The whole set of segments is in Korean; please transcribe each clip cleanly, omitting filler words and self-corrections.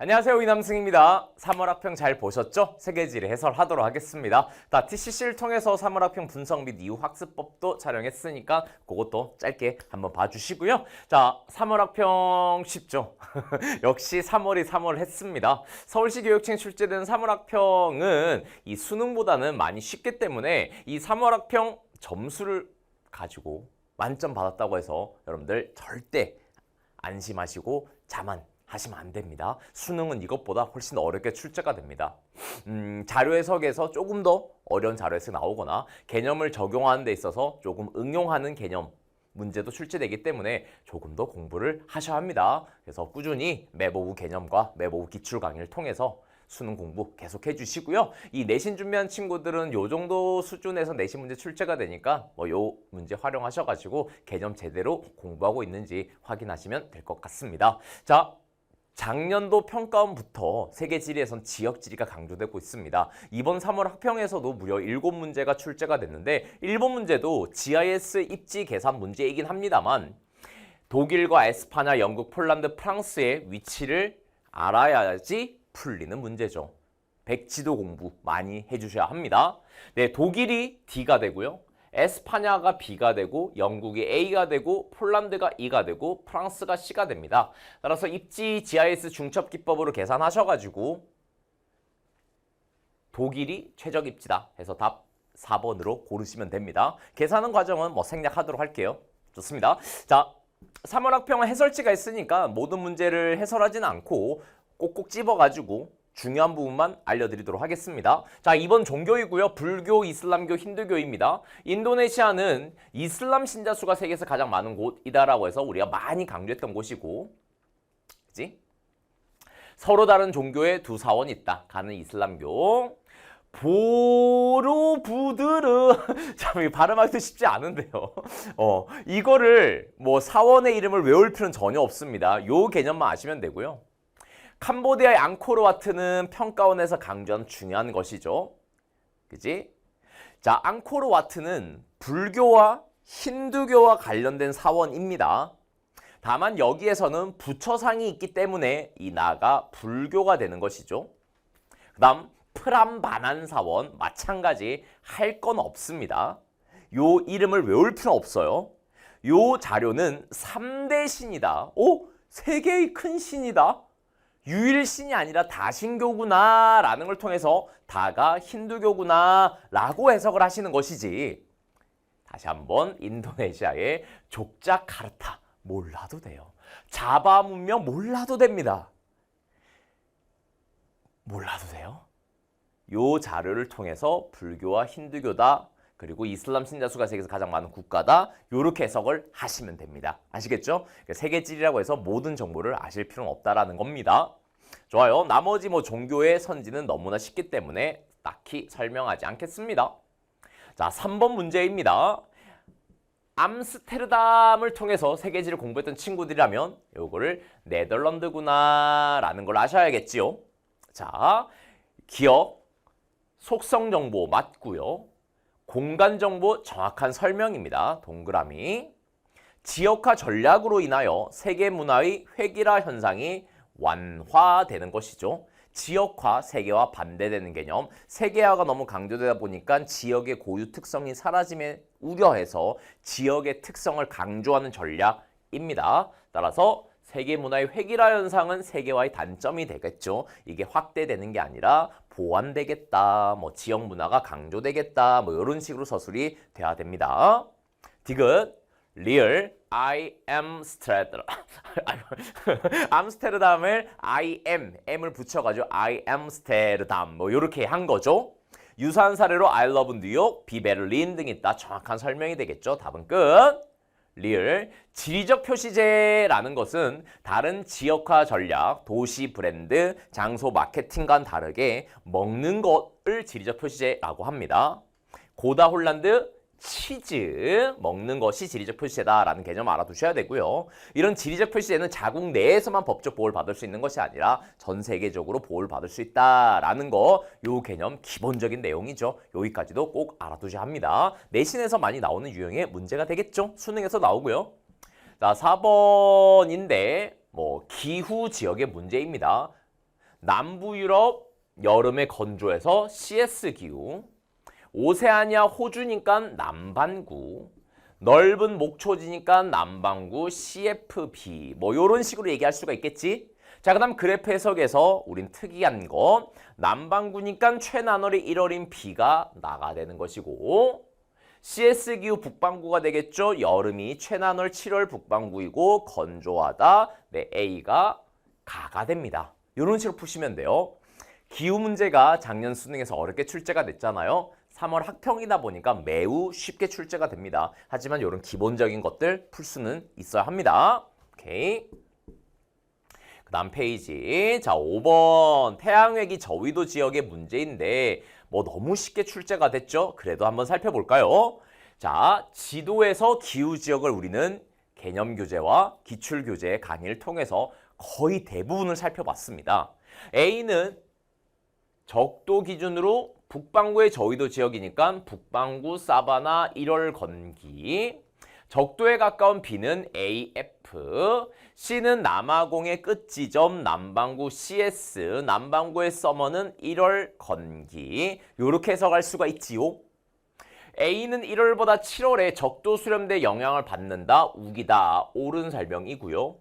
안녕하세요, 이남승입니다. 3월 학평 잘 보셨죠? 세계지리 해설하도록 하겠습니다. TCC를 통해서 3월 학평 분석 및 이후 학습법도 촬영했으니까 그것도 짧게 한번 봐주시고요. 3월 학평 쉽죠? 역시 3월이 3월 했습니다. 서울시 교육청 출제된 3월 학평은 이 수능보다는 많이 쉽기 때문에 이 3월 학평 점수를 가지고 만점 받았다고 해서 여러분들 절대 안심하시고 자만하시면 안 됩니다. 수능은 이것보다 훨씬 어렵게 출제가 됩니다. 자료 해석에서 조금 더 어려운 자료 해석이 나오거나 개념을 적용하는 데 있어서 조금 응용하는 개념 문제도 출제되기 때문에 조금 더 공부를 하셔야 합니다. 그래서 꾸준히 매모부 개념과 매모부 기출 강의를 통해서 수능 공부 계속해 주시고요. 이 내신 준비한 친구들은 요 정도 수준에서 내신 문제 출제가 되니까 요 문제 활용하셔가지고 개념 제대로 공부하고 있는지 확인하시면 될 것 같습니다. 작년도 평가원부터 세계지리에선 지역지리가 강조되고 있습니다. 이번 3월 학평에서도 무려 7문제가 출제가 됐는데 일본 문제도 GIS 입지 계산 문제이긴 합니다만 독일과 에스파냐, 영국, 폴란드, 프랑스의 위치를 알아야지 풀리는 문제죠. 백지도 공부 많이 해주셔야 합니다. 네, 독일이 D가 되고요. 에스파냐가 B가 되고 영국이 A가 되고 폴란드가 E가 되고 프랑스가 C가 됩니다. 따라서 입지 GIS 중첩기법으로 계산하셔가지고 독일이 최적 입지다 해서 답 4번으로 고르시면 됩니다. 계산하는 과정은 생략하도록 할게요. 좋습니다. 3월 학평은 해설지가 있으니까 모든 문제를 해설하지는 않고 꼭꼭 집어가지고 중요한 부분만 알려드리도록 하겠습니다. 이번 종교이고요. 불교, 이슬람교, 힌두교입니다. 인도네시아는 이슬람 신자 수가 세계에서 가장 많은 곳이다라고 해서 우리가 많이 강조했던 곳이고, 그치? 서로 다른 종교의 두 사원이 있다. 가는 이슬람교. 보로부드르 참 발음하기도 쉽지 않은데요. 이거를 사원의 이름을 외울 필요는 전혀 없습니다. 요 개념만 아시면 되고요. 캄보디아의 앙코르와트는 평가원에서 강조한 중요한 것이죠. 그지? 앙코르와트는 불교와 힌두교와 관련된 사원입니다. 다만 여기에서는 부처상이 있기 때문에 이 나가 불교가 되는 것이죠. 그 다음 프람바난 사원 마찬가지 할 건 없습니다. 요 이름을 외울 필요 없어요. 요 자료는 3대 신이다. 세계의 큰 신이다. 유일신이 아니라 다신교구나 라는 걸 통해서 다가 힌두교구나 라고 해석을 하시는 것이지. 다시 한번 인도네시아의 족자카르타 몰라도 돼요. 자바 문명 몰라도 됩니다. 몰라도 돼요. 요 자료를 통해서 불교와 힌두교다 그리고 이슬람 신자 수가 세계에서 가장 많은 국가다 요렇게 해석을 하시면 됩니다. 아시겠죠? 세계지리라고 해서 모든 정보를 아실 필요는 없다라는 겁니다. 좋아요. 나머지 종교의 선지는 너무나 쉽기 때문에 딱히 설명하지 않겠습니다. 3번 문제입니다. 암스테르담을 통해서 세계지를 공부했던 친구들이라면 요거를 네덜란드구나 라는 걸 아셔야겠지요. 기억, 속성 정보 맞고요. 공간 정보 정확한 설명입니다. 동그라미. 지역화 전략으로 인하여 세계 문화의 획일화 현상이 완화되는 것이죠. 지역화, 세계화 반대되는 개념. 세계화가 너무 강조되다 보니까 지역의 고유 특성이 사라짐에 우려해서 지역의 특성을 강조하는 전략입니다. 따라서 세계 문화의 획일화 현상은 세계화의 단점이 되겠죠. 이게 확대되는 게 아니라 보완되겠다, 지역 문화가 강조되겠다, 이런 식으로 서술이 돼야 됩니다. 디귿, 리얼, I am 암스테르담을 M을 붙여가지고 I am 스테르담 이렇게 한 거죠. 유사한 사례로 I love 뉴욕, 비베를린 등이 있다. 정확한 설명이 되겠죠. 답은 끝. 리얼, 지리적 표시제라는 것은 다른 지역화 전략, 도시 브랜드, 장소 마케팅과는 다르게 먹는 것을 지리적 표시제라고 합니다. 고다 홀란드, 치즈, 먹는 것이 지리적 표시제다라는 개념 알아두셔야 되고요. 이런 지리적 표시제는 자국 내에서만 법적 보호를 받을 수 있는 것이 아니라 전 세계적으로 보호를 받을 수 있다라는 거, 요 개념 기본적인 내용이죠. 여기까지도 꼭 알아두셔야 합니다. 내신에서 많이 나오는 유형의 문제가 되겠죠. 수능에서 나오고요. 4번인데 기후 지역의 문제입니다. 남부 유럽 여름에 건조해서 CS 기후, 오세아니아 호주니까 남반구, 넓은 목초지니까 남반구 CFB 뭐 이런 식으로 얘기할 수가 있겠지. 자, 그 다음 그래프 해석에서 우린 특이한 거 남반구니까 최나널이 1월인 B가 나가 되는 것이고 CS 기후 북반구가 되겠죠. 여름이 최나널 7월 북반구이고 건조하다. 네, A가 가가 됩니다. 이런 식으로 푸시면 돼요. 기후 문제가 작년 수능에서 어렵게 출제가 됐잖아요. 3월 학평이다 보니까 매우 쉽게 출제가 됩니다. 하지만 이런 기본적인 것들 풀 수는 있어야 합니다. 오케이. 그 다음 페이지. 자, 5번. 태양외기 저위도 지역의 문제인데 뭐 너무 쉽게 출제가 됐죠? 그래도 한번 살펴볼까요? 자, 지도에서 기후 지역을 우리는 개념 교재와 기출 교재의 강의를 통해서 거의 대부분을 살펴봤습니다. A는 적도 기준으로 북반구의 저위도 지역이니까 북반구 사바나 1월 건기, 적도에 가까운 B는 AF, C는 남아공의 끝 지점 남반구 CS, 남반구의 서머는 1월 건기. 이렇게 해석할 수가 있지요. A는 1월보다 7월에 적도 수렴대 영향을 받는다. 우기다. 옳은 설명이고요.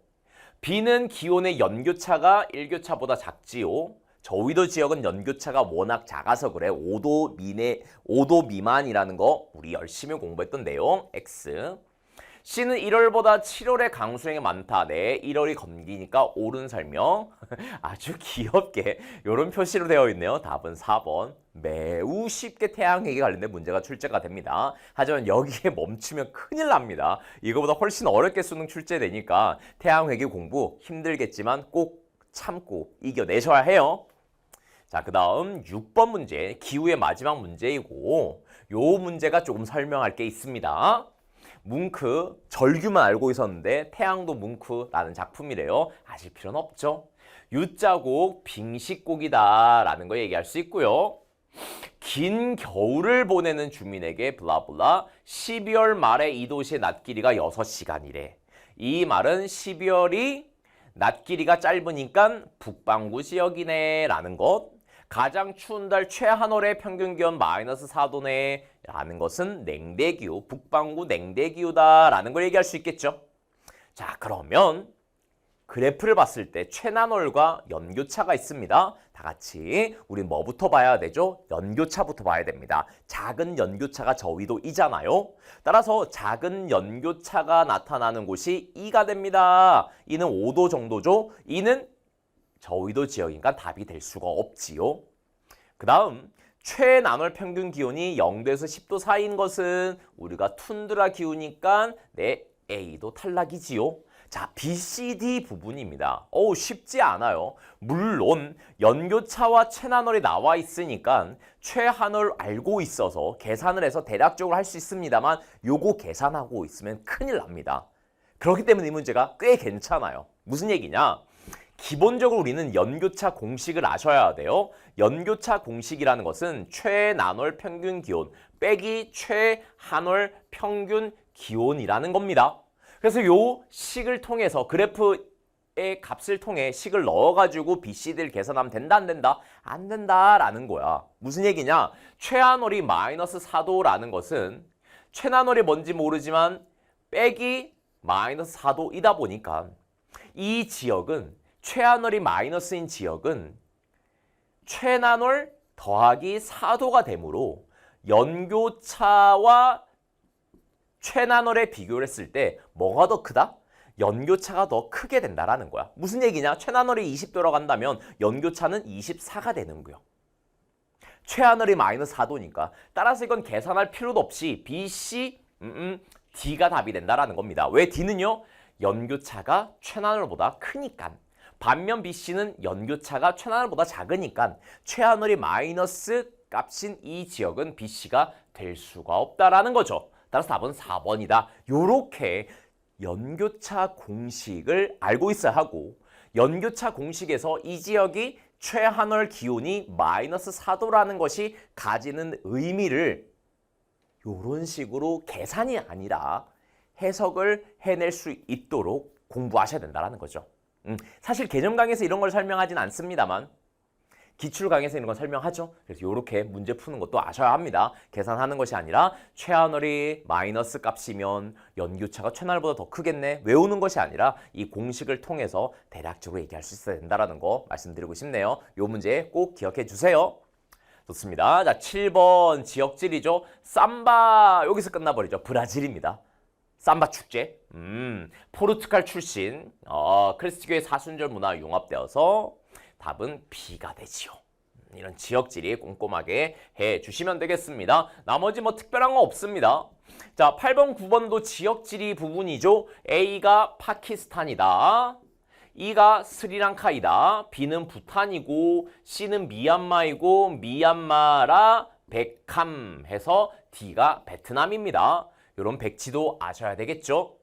B는 기온의 연교차가 일교차보다 작지요. 저위도 지역은 연교차가 워낙 작아서 그래. 5도 미만이라는 거 우리 열심히 공부했던 내용. X. C는 1월보다 7월에 강수량이 많다. 네, 1월이 건기니까 옳은 설명. 아주 귀엽게 이런 표시로 되어 있네요. 답은 4번. 매우 쉽게 태양핵에 관련된 문제가 출제가 됩니다. 하지만 여기에 멈추면 큰일 납니다. 이거보다 훨씬 어렵게 수능 출제되니까 태양핵의 공부 힘들겠지만 꼭 참고 이겨내셔야 해요. 자, 그 다음 6번 문제, 기후의 마지막 문제이고 요 문제가 조금 설명할 게 있습니다. 뭉크, 절규만 알고 있었는데 태양도 뭉크라는 작품이래요. 아실 필요는 없죠. U자곡, 빙식곡이다 라는 거 얘기할 수 있고요. 긴 겨울을 보내는 주민에게 블라블라 12월 말에 이 도시의 낮 길이가 6시간이래. 이 말은 12월이 낮 길이가 짧으니까 북반구 지역이네 라는 것. 가장 추운 달 최한월의 평균 기온 마이너스 4도네 라는 것은 냉대기후, 북반구 냉대기후다 라는 걸 얘기할 수 있겠죠. 자, 그러면 그래프를 봤을 때 최나널과 연교차가 있습니다. 다 같이 우리 뭐부터 봐야 되죠? 연교차부터 봐야 됩니다. 작은 연교차가 저위도이잖아요. 따라서 작은 연교차가 나타나는 곳이 E가 됩니다. E는 5도 정도죠. E는 저위도 지역이니까 답이 될 수가 없지요. 그 다음 최나널 평균 기온이 0도에서 10도 사이인 것은 우리가 툰드라 기후니까 네, A도 탈락이지요. 자, B, C, D 부분입니다. 쉽지 않아요. 물론 연교차와 최나널이 나와 있으니까 최하늘 알고 있어서 계산을 해서 대략적으로 할 수 있습니다만 요거 계산하고 있으면 큰일 납니다. 그렇기 때문에 이 문제가 꽤 괜찮아요. 무슨 얘기냐? 기본적으로 우리는 연교차 공식을 아셔야 돼요. 연교차 공식이라는 것은 최나널 평균 기온 빼기 최하늘 평균 기온이라는 겁니다. 그래서 요 식을 통해서 그래프의 값을 통해 식을 넣어가지고 BCD를 계산하면 된다 안 된다? 안 된다라는 거야. 무슨 얘기냐? 최하늘이 마이너스 4도라는 것은 최나널이 뭔지 모르지만 빼기 마이너스 4도이다 보니까 이 지역은 최하늘이 마이너스인 지역은 최나널 더하기 4도가 되므로 연교차와 최나널에 비교를 했을 때 뭐가 더 크다? 연교차가 더 크게 된다라는 거야. 무슨 얘기냐? 최나널이 20도라고 한다면 연교차는 24가 되는 거야. 최하늘이 마이너스 4도니까. 따라서 이건 계산할 필요도 없이 B, C, D가 답이 된다라는 겁니다. 왜 D는요? 연교차가 최나널보다 크니까. 반면 BC는 연교차가 최나널보다 작으니까 최하늘이 마이너스 값인 이 지역은 BC가 될 수가 없다라는 거죠. 따라서 답은 4번이다. 요렇게 연교차 공식을 알고 있어야 하고 연교차 공식에서 이 지역이 최하늘 기온이 마이너스 4도라는 것이 가지는 의미를 요런 식으로 계산이 아니라 해석을 해낼 수 있도록 공부하셔야 된다는 거죠. 사실 개념 강의에서 이런 걸 설명하진 않습니다만 기출 강의에서 이런 건 설명하죠. 그래서 이렇게 문제 푸는 것도 아셔야 합니다. 계산하는 것이 아니라 최하늘이 마이너스 값이면 연교차가 최하늘보다 더 크겠네. 외우는 것이 아니라 이 공식을 통해서 대략적으로 얘기할 수 있어야 된다는 거 말씀드리고 싶네요. 이 문제 꼭 기억해 주세요. 좋습니다. 자, 7번 지역지리죠. 삼바 여기서 끝나버리죠. 브라질입니다. 삼바 축제. 포르투갈 출신 크리스티교의 사순절 문화 융합되어서 답은 B가 되지요. 이런 지역지리 꼼꼼하게 해주시면 되겠습니다. 나머지 뭐 특별한 거 없습니다. 자, 8번, 9번도 지역지리 부분이죠. A가 파키스탄이다. E가 스리랑카이다. B는 부탄이고 C는 미얀마이고 미얀마라 백함 해서 D가 베트남입니다. 이런 백지도 아셔야 되겠죠.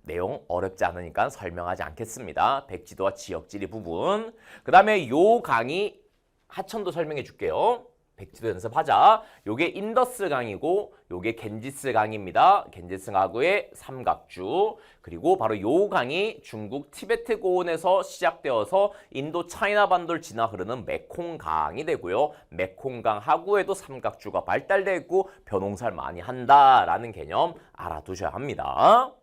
내용 어렵지 않으니까 설명하지 않겠습니다. 백지도와 지역지리 부분. 그 다음에 요 강의 하천도 설명해 줄게요. 백지도 연습하자. 요게 인더스 강이고 요게 겐지스 강입니다. 겐지스 강의 삼각주. 그리고 바로 요 강이 중국 티베트 고원에서 시작되어서 인도 차이나 반도를 지나 흐르는 메콩강이 되고요. 메콩강 하구에도 삼각주가 발달되어 있고 벼농사를 많이 한다라는 개념 알아두셔야 합니다.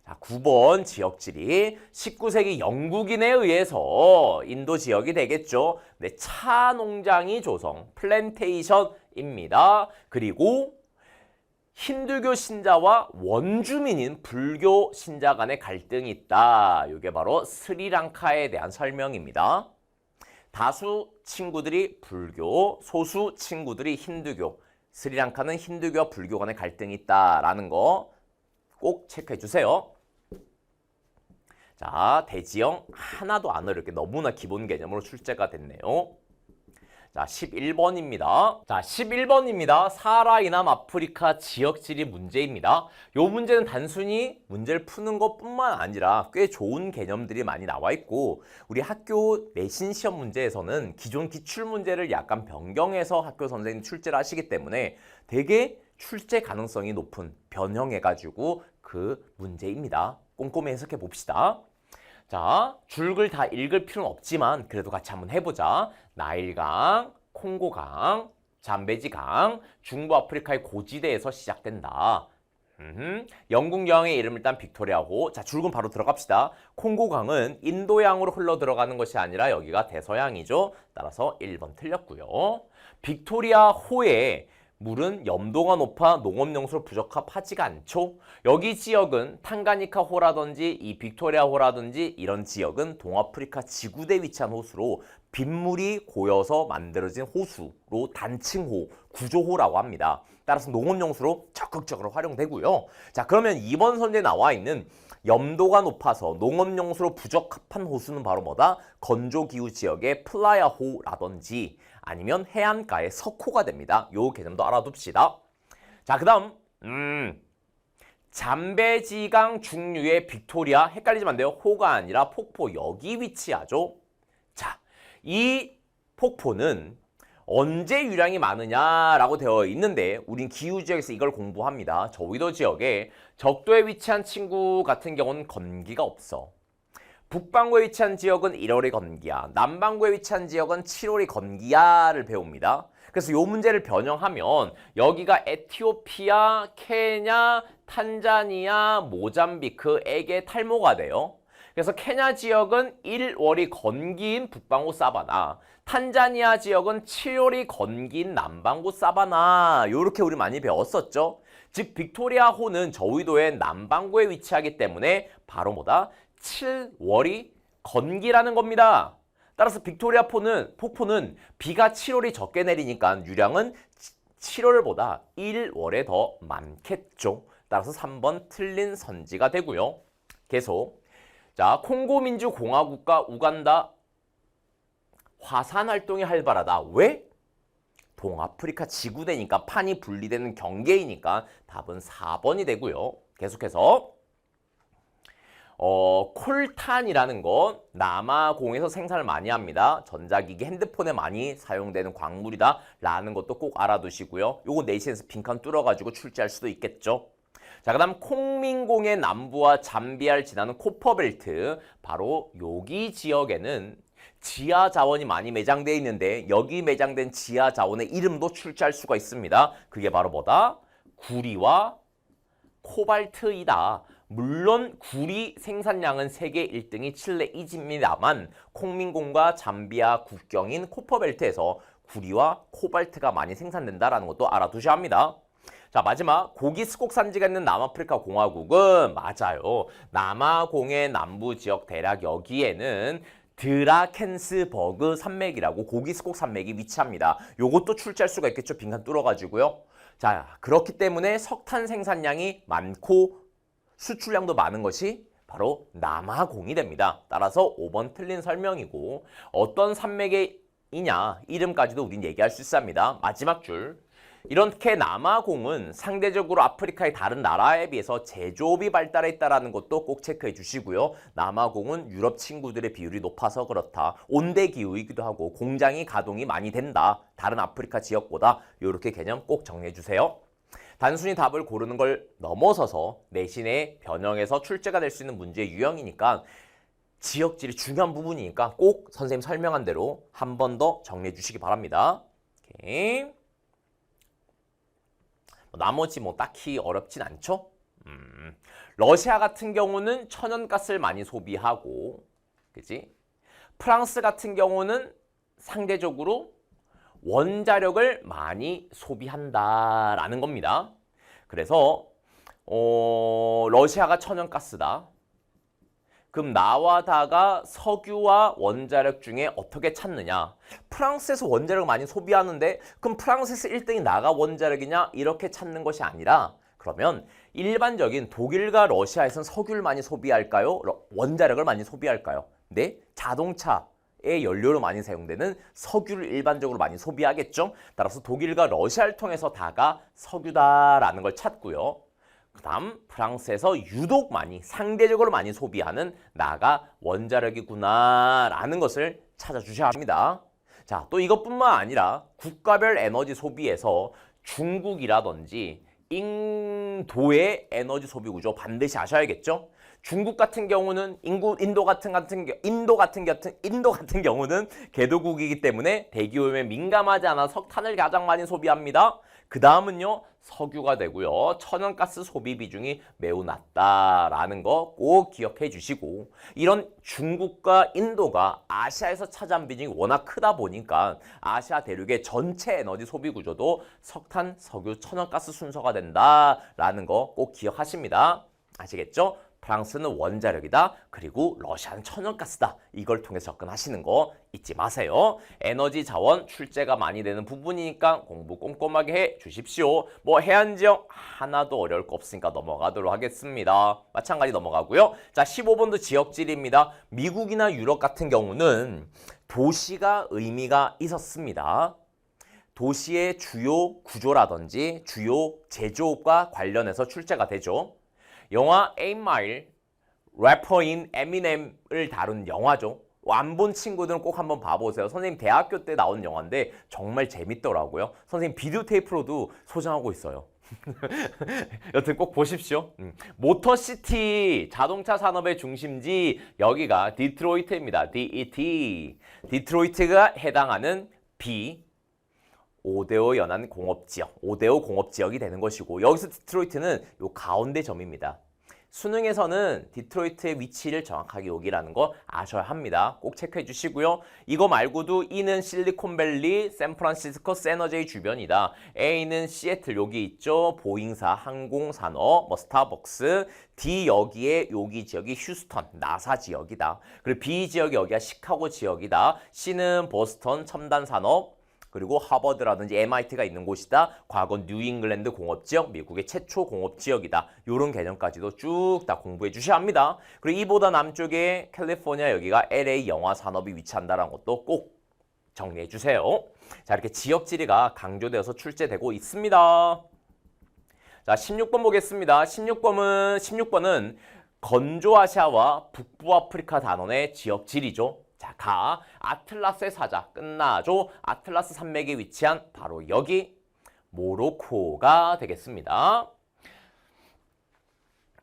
자, 9번 지역지리 19세기 영국인에 의해서 인도 지역이 되겠죠. 네, 차 농장이 조성, 플랜테이션입니다. 그리고 힌두교 신자와 원주민인 불교 신자 간의 갈등이 있다. 이게 바로 스리랑카에 대한 설명입니다. 다수 친구들이 불교, 소수 친구들이 힌두교. 스리랑카는 힌두교와 불교 간의 갈등이 있다라는 거 꼭 체크해 주세요. 자, 대지형 하나도 안 어렵게 너무나 기본 개념으로 출제가 됐네요. 자, 11번입니다. 자, 11번입니다. 사하라 이남 아프리카 지역지리 문제입니다. 이 문제는 단순히 문제를 푸는 것뿐만 아니라 꽤 좋은 개념들이 많이 나와 있고 우리 학교 내신 시험 문제에서는 기존 기출 문제를 약간 변경해서 학교 선생님이 출제를 하시기 때문에 되게 출제 가능성이 높은 변형해가지고 그 문제입니다. 꼼꼼히 해석해 봅시다. 자, 줄글 다 읽을 필요는 없지만 그래도 같이 한번 해보자. 나일강, 콩고강, 잠베지강, 중부 아프리카의 고지대에서 시작된다. 영국 여왕의 이름 일단 빅토리아호. 자, 줄근 바로 들어갑시다. 콩고강은 인도양으로 흘러 들어가는 것이 아니라 여기가 대서양이죠. 따라서 1번 틀렸고요. 빅토리아호에 물은 염도가 높아 농업용수로 부적합하지가 않죠. 여기 지역은 탕가니카호라든지 이 빅토리아호라든지 이런 지역은 동아프리카 지구대에 위치한 호수로 빗물이 고여서 만들어진 호수로 단층호, 구조호라고 합니다. 따라서 농업용수로 적극적으로 활용되고요. 자, 그러면 이번 선제에 나와 있는 염도가 높아서 농업용수로 부적합한 호수는 바로 뭐다? 건조기후 지역의 플라야호라든지 아니면 해안가의 석호가 됩니다. 요 개념도 알아둡시다. 자, 그 다음 잠베지강 중류의 빅토리아, 헷갈리지만 안 돼요. 호가 아니라 폭포, 여기 위치하죠. 자, 이 폭포는 언제 유량이 많으냐라고 되어 있는데 우린 기후지역에서 이걸 공부합니다. 저위도 지역에 적도에 위치한 친구 같은 경우는 건기가 없어. 북반구에 위치한 지역은 1월이 건기야. 남반구에 위치한 지역은 7월이 건기야를 배웁니다. 그래서 이 문제를 변형하면 여기가 에티오피아, 케냐, 탄자니아, 모잠비크에게 탈모가 돼요. 그래서 케냐 지역은 1월이 건기인 북반구 사바나, 탄자니아 지역은 7월이 건기인 남반구 사바나. 요렇게 우리 많이 배웠었죠. 즉 빅토리아호는 저위도의 남반구에 위치하기 때문에 바로 뭐다? 7월이 건기라는 겁니다. 따라서 빅토리아 폭포는 비가 7월이 적게 내리니까 유량은 7월보다 1월에 더 많겠죠. 따라서 3번 틀린 선지가 되고요. 계속. 자, 콩고민주공화국과 우간다 화산 활동이 활발하다. 왜? 동아프리카 지구대니까 판이 분리되는 경계이니까 답은 4번이 되고요. 계속해서 콜탄이라는 건 남아공에서 생산을 많이 합니다. 전자기기, 핸드폰에 많이 사용되는 광물이다 라는 것도 꼭 알아두시고요. 요거 내신에서 빈칸 뚫어가지고 출제할 수도 있겠죠. 자, 그 다음 콩민공의 남부와 잠비아를 지나는 코퍼벨트, 바로 여기 지역에는 지하 자원이 많이 매장되어 있는데 여기 매장된 지하 자원의 이름도 출제할 수가 있습니다. 그게 바로 뭐다? 구리와 코발트이다. 물론 구리 생산량은 세계 1등이 칠레이지입니다만 콩민공과 잠비아 국경인 코퍼벨트에서 구리와 코발트가 많이 생산된다는 것도 알아두셔야 합니다. 자, 마지막 고기 수곡 산지가 있는 남아프리카 공화국은 맞아요. 남아공의 남부 지역 대략 여기에는 드라켄스버그 산맥이라고 고기 수곡 산맥이 위치합니다. 요것도 출제할 수가 있겠죠. 빈칸 뚫어가지고요. 자, 그렇기 때문에 석탄 생산량이 많고 수출량도 많은 것이 바로 남아공이 됩니다. 따라서 5번 틀린 설명이고 어떤 산맥이냐 이름까지도 우린 얘기할 수 있습니다. 마지막 줄. 이렇게 남아공은 상대적으로 아프리카의 다른 나라에 비해서 제조업이 발달해 있다는 것도 꼭 체크해 주시고요. 남아공은 유럽 친구들의 비율이 높아서 그렇다. 온대 기후이기도 하고 공장이 가동이 많이 된다. 다른 아프리카 지역보다 이렇게 개념 꼭 정리해 주세요. 단순히 답을 고르는 걸 넘어서서 내신의 변형에서 출제가 될 수 있는 문제의 유형이니까 지역질이 중요한 부분이니까 꼭 선생님 설명한 대로 한 번 더 정리해 주시기 바랍니다. 오케이. 나머지 뭐 딱히 어렵진 않죠? 러시아 같은 경우는 천연가스를 많이 소비하고, 그지? 프랑스 같은 경우는 상대적으로 원자력을 많이 소비한다라는 겁니다. 그래서 러시아가 천연가스다. 그럼 나와 다가 석유와 원자력 중에 어떻게 찾느냐? 프랑스에서 원자력을 많이 소비하는데 그럼 프랑스에서 1등이 나가 원자력이냐? 이렇게 찾는 것이 아니라 그러면 일반적인 독일과 러시아에서는 석유를 많이 소비할까요? 원자력을 많이 소비할까요? 네, 자동차의 연료로 많이 사용되는 석유를 일반적으로 많이 소비하겠죠? 따라서 독일과 러시아를 통해서 다가 석유다라는 걸 찾고요. 그 다음 프랑스에서 유독 많이 상대적으로 많이 소비하는 나가 원자력이구나 라는 것을 찾아주셔야 합니다. 자, 또 이것뿐만 아니라 국가별 에너지 소비에서 중국이라든지 인도의 에너지 소비 구조 반드시 아셔야겠죠? 중국 같은 경우는 인도 같은 경우는 개도국이기 때문에 대기오염에 민감하지 않아 석탄을 가장 많이 소비합니다. 그 다음은요, 석유가 되고요. 천연가스 소비 비중이 매우 낮다라는 거 꼭 기억해 주시고, 이런 중국과 인도가 아시아에서 차지한 비중이 워낙 크다 보니까 아시아 대륙의 전체 에너지 소비 구조도 석탄, 석유, 천연가스 순서가 된다라는 거 꼭 기억하십니다. 아시겠죠? 프랑스는 원자력이다. 그리고 러시아는 천연가스다. 이걸 통해서 접근하시는 거 잊지 마세요. 에너지 자원 출제가 많이 되는 부분이니까 공부 꼼꼼하게 해 주십시오. 뭐 해안지역 하나도 어려울 거 없으니까 넘어가도록 하겠습니다. 마찬가지 넘어가고요. 자, 15번도 지역지리입니다. 미국이나 유럽 같은 경우는 도시가 의미가 있었습니다. 도시의 주요 구조라든지 주요 제조업과 관련해서 출제가 되죠. 영화 8마일, 래퍼인 에미넴을 다룬 영화죠. 안 본 친구들은 꼭 한번 봐보세요. 선생님 대학교 때 나온 영화인데 정말 재밌더라고요. 선생님 비디오 테이프로도 소장하고 있어요. 여튼 꼭 보십시오. 모터시티, 자동차 산업의 중심지, 여기가 디트로이트입니다. DET. 디트로이트가 해당하는 B, 5대5 연안 공업지역, 5대5 공업지역이 되는 것이고, 여기서 디트로이트는 요 가운데 점입니다. 수능에서는 디트로이트의 위치를 정확하게 여기라는 거 아셔야 합니다. 꼭 체크해 주시고요. 이거 말고도 E는 실리콘밸리, 샌프란시스코, 세너제이 주변이다. A는 시애틀 여기 있죠. 보잉사, 항공산업, 뭐 스타벅스. D 여기에 여기 지역이 휴스턴, 나사 지역이다. 그리고 B 지역이 여기가 시카고 지역이다. C는 보스턴, 첨단산업. 그리고 하버드라든지 MIT가 있는 곳이다. 과거 뉴잉글랜드 공업지역, 미국의 최초 공업지역이다. 이런 개념까지도 쭉 다 공부해 주셔야 합니다. 그리고 이보다 남쪽에 캘리포니아 여기가 LA 영화산업이 위치한다는 것도 꼭 정리해 주세요. 자, 이렇게 지역지리가 강조되어서 출제되고 있습니다. 자, 16번 보겠습니다. 16번은 건조아시아와 북부아프리카 단원의 지역지리죠. 자, 아틀라스의 사자 끝나죠. 아틀라스 산맥에 위치한 바로 여기 모로코가 되겠습니다.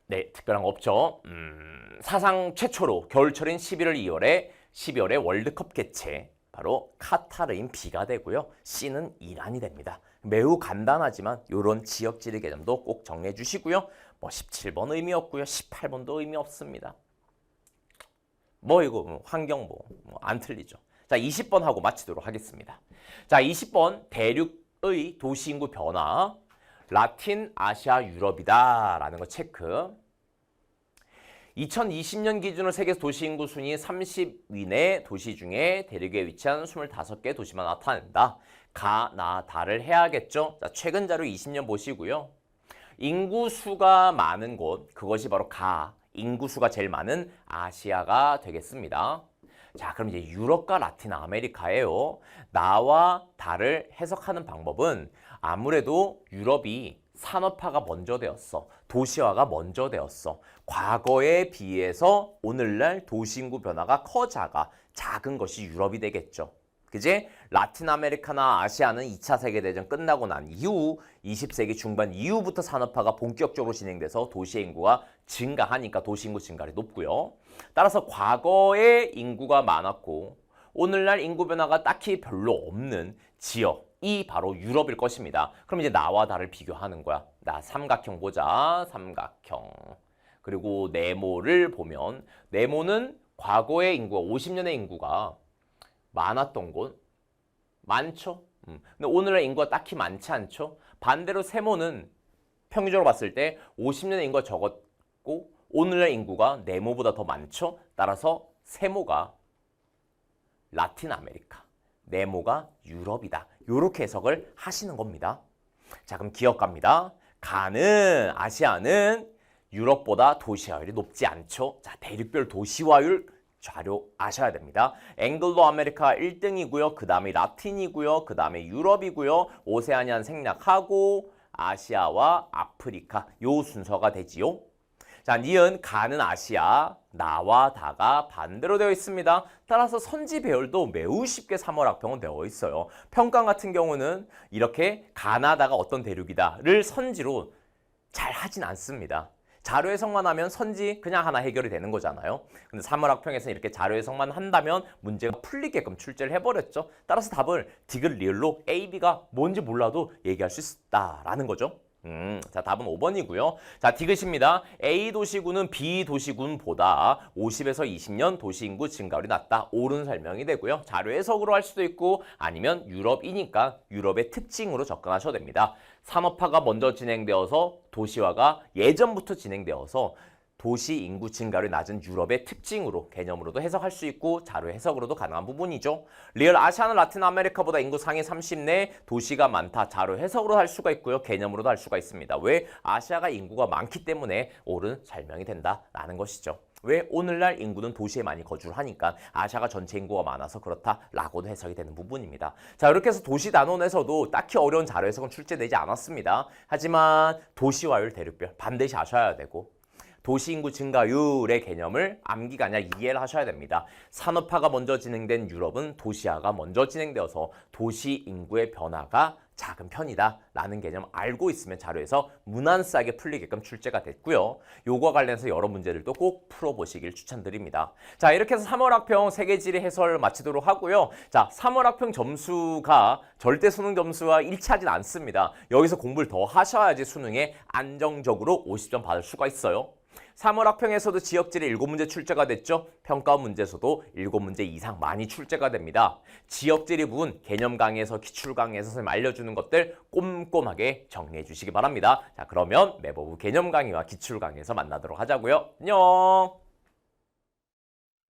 네, 특별한 거 없죠. 사상 최초로 겨울철인 11월 2월에 12월에 월드컵 개최, 바로 카타르인 B가 되고요. C는 이란이 됩니다. 매우 간단하지만 이런 지역 지리 개념도 꼭 정리해 주시고요. 뭐 17번 의미 없고요. 18번도 의미 없습니다. 뭐 이거 환경 안 틀리죠. 자, 20번 하고 마치도록 하겠습니다. 자, 20번 대륙의 도시 인구 변화, 라틴, 아시아, 유럽이다 라는 거 체크. 2020년 기준으로 세계 도시 인구 순위 30위 내 도시 중에 대륙에 위치한 25개 도시만 나타낸다. 가, 나, 다를 해야겠죠. 자, 최근 자료 20년 보시고요. 인구 수가 많은 곳, 그것이 바로 인구 수가 제일 많은 아시아가 되겠습니다. 자, 그럼 이제 유럽과 라틴 아메리카예요. 나와 다를 해석하는 방법은 아무래도 유럽이 산업화가 먼저 되었어. 도시화가 먼저 되었어. 과거에 비해서 오늘날 도시인구 변화가 작은 것이 유럽이 되겠죠. 그지? 라틴 아메리카나 아시아는 2차 세계대전 끝나고 난 이후 20세기 중반 이후부터 산업화가 본격적으로 진행돼서 도시 인구가 증가하니까 도시 인구 증가율이 높고요. 따라서 과거에 인구가 많았고 오늘날 인구 변화가 딱히 별로 없는 지역이 바로 유럽일 것입니다. 그럼 이제 나와 다를 비교하는 거야. 나 삼각형 보자. 삼각형. 그리고 네모를 보면 네모는 과거의 인구가 50년의 인구가 많았던 곳 많죠. 근데 오늘날 인구가 딱히 많지 않죠. 반대로 세모는 평균적으로 봤을 때 50년의 인구가 적었고 오늘날 인구가 네모보다 더 많죠. 따라서 세모가 라틴 아메리카, 네모가 유럽이다. 이렇게 해석을 하시는 겁니다. 자, 그럼 기억합니다. 아시아는 유럽보다 도시화율이 높지 않죠. 자, 대륙별 도시화율 자료 아셔야 됩니다. 앵글로 아메리카 1등이고요. 그 다음에 라틴이고요. 그 다음에 유럽이고요. 오세아니안 생략하고 아시아와 아프리카 요 순서가 되지요. 자, 니은 가는 아시아, 나와 다가 반대로 되어 있습니다. 따라서 선지 배열도 매우 쉽게 3월 학평은 되어 있어요. 평가 같은 경우는 이렇게 가나다가 어떤 대륙이다를 선지로 잘 하진 않습니다. 자료 해석만 하면 선지 그냥 하나 해결이 되는 거잖아요. 근데 3월 학평에서는 이렇게 자료 해석만 한다면 문제가 풀리게끔 출제를 해버렸죠. 따라서 답을 디귿 리을로 A, B가 뭔지 몰라도 얘기할 수 있다라는 거죠. 자, 답은 5번이고요. 자, 디귿입니다. A 도시군은 B 도시군보다 50에서 20년 도시인구 증가율이 낮다. 옳은 설명이 되고요. 자료 해석으로 할 수도 있고 아니면 유럽이니까 유럽의 특징으로 접근하셔도 됩니다. 산업화가 먼저 진행되어서 도시화가 예전부터 진행되어서 도시 인구 증가율이 낮은 유럽의 특징으로 개념으로도 해석할 수 있고 자료 해석으로도 가능한 부분이죠. 리얼 아시아는 라틴 아메리카보다 인구 상위 30 내 도시가 많다. 자료 해석으로 할 수가 있고요. 개념으로도 할 수가 있습니다. 왜? 아시아가 인구가 많기 때문에 옳은 설명이 된다라는 것이죠. 왜? 오늘날 인구는 도시에 많이 거주를 하니까 아시아가 전체 인구가 많아서 그렇다라고도 해석이 되는 부분입니다. 자, 이렇게 해서 도시 단원에서도 딱히 어려운 자료 해석은 출제되지 않았습니다. 하지만 도시화율 대륙별 반드시 아셔야 되고 도시인구 증가율의 개념을 암기가 아니라 이해를 하셔야 됩니다. 산업화가 먼저 진행된 유럽은 도시화가 먼저 진행되어서 도시인구의 변화가 작은 편이다 라는 개념 알고 있으면 자료에서 무난하게 풀리게끔 출제가 됐고요. 요거와 관련해서 여러 문제들도 꼭 풀어보시길 추천드립니다. 자, 이렇게 해서 3월 학평 세계지리 해설 마치도록 하고요. 자, 3월 학평 점수가 절대 수능 점수와 일치하진 않습니다. 여기서 공부를 더 하셔야지 수능에 안정적으로 50점 받을 수가 있어요. 3월 학평에서도 지역지리 7문제 출제가 됐죠. 평가 문제에서도 7문제 이상 많이 출제가 됩니다. 지역지리 부분 개념 강의에서 기출 강의에서 선생님 알려주는 것들 꼼꼼하게 정리해 주시기 바랍니다. 자, 그러면 매버브 개념 강의와 기출 강의에서 만나도록 하자고요. 안녕.